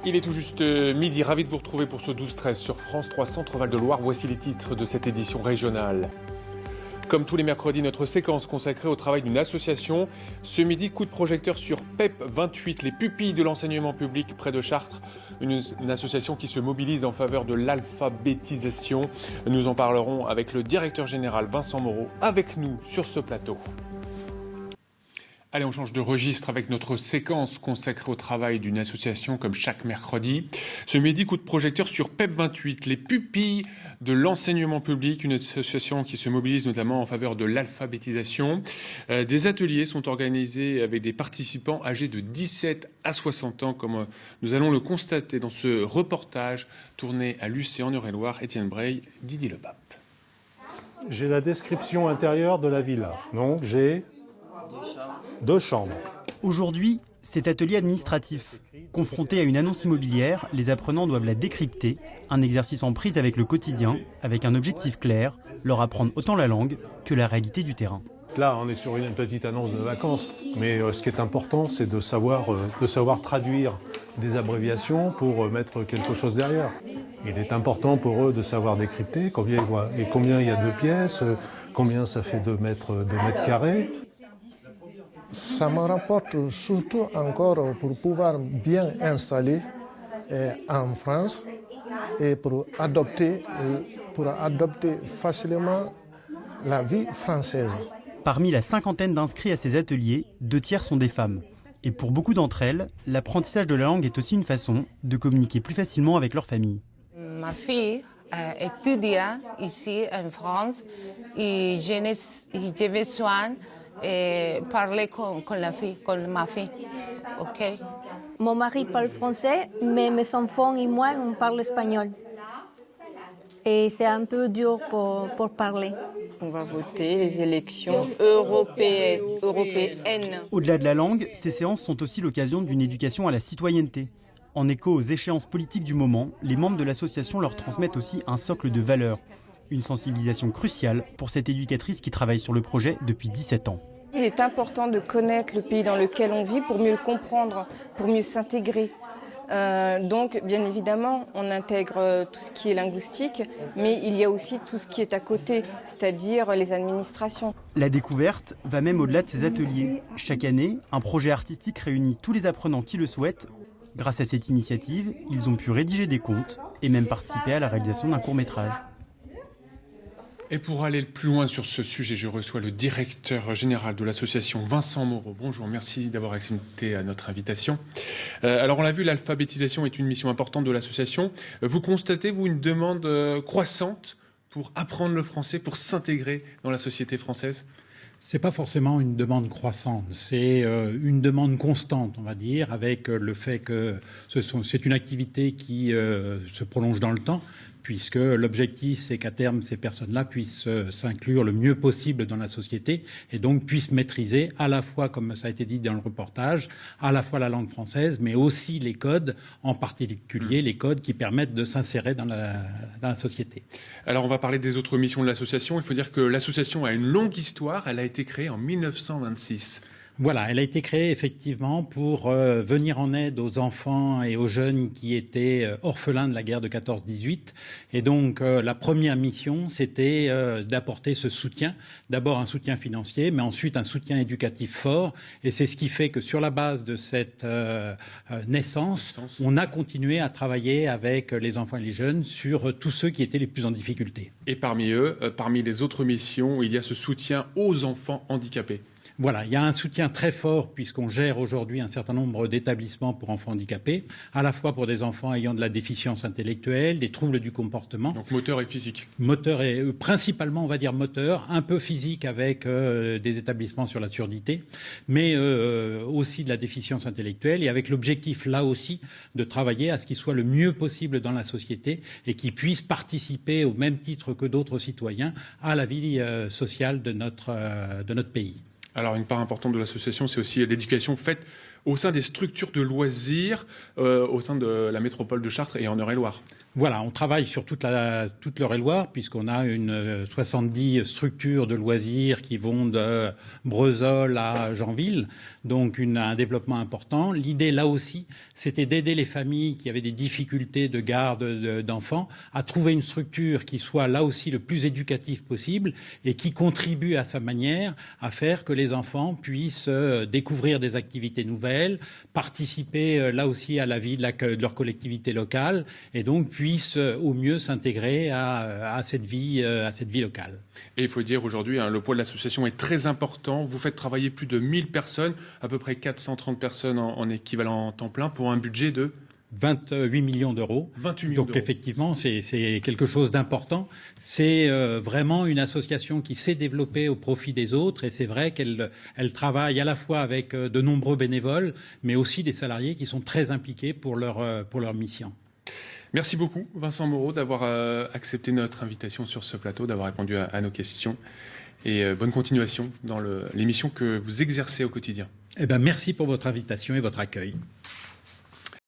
Il est tout juste midi, ravi de vous retrouver pour ce 12-13 sur France 3 Centre Val de Loire. Voici les titres de cette édition régionale. Comme tous les mercredis, notre séquence consacrée au travail d'une association. Ce midi, coup de projecteur sur PEP 28, les pupilles de l'enseignement public près de Chartres. Une association qui se mobilise en faveur de l'alphabétisation. Nous en parlerons avec le directeur général Vincent Moreau, avec nous sur ce plateau. Allez, on change de registre avec notre séquence consacrée au travail d'une association comme chaque mercredi. Ce midi, coup de projecteur sur PEP 28, les pupilles de l'enseignement public, une association qui se mobilise notamment en faveur de l'alphabétisation. Des ateliers sont organisés avec des participants âgés de 17 à 60 ans, comme nous allons le constater dans ce reportage tourné à Lucé en Eure-et-Loire. Étienne Breil, Didier Lepape. J'ai la description intérieure de la villa. Donc j'ai 2 chambres. Aujourd'hui, cet atelier administratif. Confronté à une annonce immobilière, les apprenants doivent la décrypter, un exercice en prise avec le quotidien, avec un objectif clair, leur apprendre autant la langue que la réalité du terrain. Là, on est sur une petite annonce de vacances, mais ce qui est important, c'est de savoir traduire des abréviations pour mettre quelque chose derrière. Il est important pour eux de savoir décrypter combien il y a 2 pièces, combien ça fait 2 mètres carrés. Ça me rapporte surtout encore pour pouvoir bien installer en France et pour adopter facilement la vie française. Parmi la cinquantaine d'inscrits à ces ateliers, 2 tiers sont des femmes. Et pour beaucoup d'entre elles, l'apprentissage de la langue est aussi une façon de communiquer plus facilement avec leur famille. Ma fille étudie ici en France et j'ai besoin et parler con ma fille, ok. Mon mari parle français, mais mes enfants et moi, on parle espagnol. Et c'est un peu dur pour parler. On va voter les élections européennes. Au-delà de la langue, ces séances sont aussi l'occasion d'une éducation à la citoyenneté. En écho aux échéances politiques du moment, les membres de l'association leur transmettent aussi un socle de valeurs. Une sensibilisation cruciale pour cette éducatrice qui travaille sur le projet depuis 17 ans. Il est important de connaître le pays dans lequel on vit pour mieux le comprendre, pour mieux s'intégrer. Donc, bien évidemment, on intègre tout ce qui est linguistique, mais il y a aussi tout ce qui est à côté, c'est-à-dire les administrations. La découverte va même au-delà de ces ateliers. Chaque année, un projet artistique réunit tous les apprenants qui le souhaitent. Grâce à cette initiative, ils ont pu rédiger des contes et même participer à la réalisation d'un court-métrage. Et pour aller plus loin sur ce sujet, je reçois le directeur général de l'association, Vincent Moreau. Bonjour, merci d'avoir accepté notre invitation. Alors on l'a vu, l'alphabétisation est une mission importante de l'association. Vous constatez, vous, une demande croissante pour apprendre le français, pour s'intégrer dans la société française ? C'est pas forcément une demande croissante, c'est une demande constante, on va dire, avec le fait que c'est une activité qui se prolonge dans le temps, puisque l'objectif, c'est qu'à terme, ces personnes-là puissent s'inclure le mieux possible dans la société et donc puissent maîtriser à la fois, comme ça a été dit dans le reportage, à la fois la langue française, mais aussi les codes, en particulier les codes qui permettent de s'insérer dans la société. Alors, on va parler des autres missions de l'association. Il faut dire que l'association a une longue histoire. Elle a été créée en 1926. Voilà, elle a été créée effectivement pour venir en aide aux enfants et aux jeunes qui étaient orphelins de la guerre de 14-18. Et donc la première mission, c'était d'apporter ce soutien, d'abord un soutien financier, mais ensuite un soutien éducatif fort. Et c'est ce qui fait que sur la base de cette naissance, on a continué à travailler avec les enfants et les jeunes sur tous ceux qui étaient les plus en difficulté. Et parmi eux, parmi les autres missions, il y a ce soutien aux enfants handicapés. Voilà, il y a un soutien très fort puisqu'on gère aujourd'hui un certain nombre d'établissements pour enfants handicapés, à la fois pour des enfants ayant de la déficience intellectuelle, des troubles du comportement. Donc moteur et physique. Moteur et principalement, on va dire moteur, un peu physique avec des établissements sur la surdité, mais aussi de la déficience intellectuelle et avec l'objectif là aussi de travailler à ce qu'ils soient le mieux possible dans la société et qu'ils puissent participer au même titre que d'autres citoyens à la vie sociale de notre pays. Alors, une part importante de l'association, c'est aussi l'éducation faite au sein des structures de loisirs au sein de la métropole de Chartres et en Eure-et-Loire. Voilà, on travaille sur toute l'Eure-et-Loire, puisqu'on a 70 structures de loisirs qui vont de Brezol à Janville, donc un développement important. L'idée, là aussi, c'était d'aider les familles qui avaient des difficultés de garde d'enfants à trouver une structure qui soit là aussi le plus éducative possible et qui contribue à sa manière à faire que les enfants puissent découvrir des activités nouvelles, participer là aussi à la vie de leur collectivité locale et donc puissent au mieux s'intégrer à cette vie locale. Et il faut dire aujourd'hui, le poids de l'association est très important. Vous faites travailler plus de 1000 personnes, à peu près 430 personnes en équivalent temps plein, pour un budget de 28 millions d'euros. 28 millions Donc d'euros. effectivement, c'est quelque chose d'important. C'est vraiment une association qui s'est développée au profit des autres et c'est vrai qu'elle travaille à la fois avec de nombreux bénévoles, mais aussi des salariés qui sont très impliqués pour leur mission. Merci beaucoup, Vincent Moreau, d'avoir accepté notre invitation sur ce plateau, d'avoir répondu à nos questions. Et bonne continuation dans l'émission que vous exercez au quotidien. Eh ben, merci pour votre invitation et votre accueil.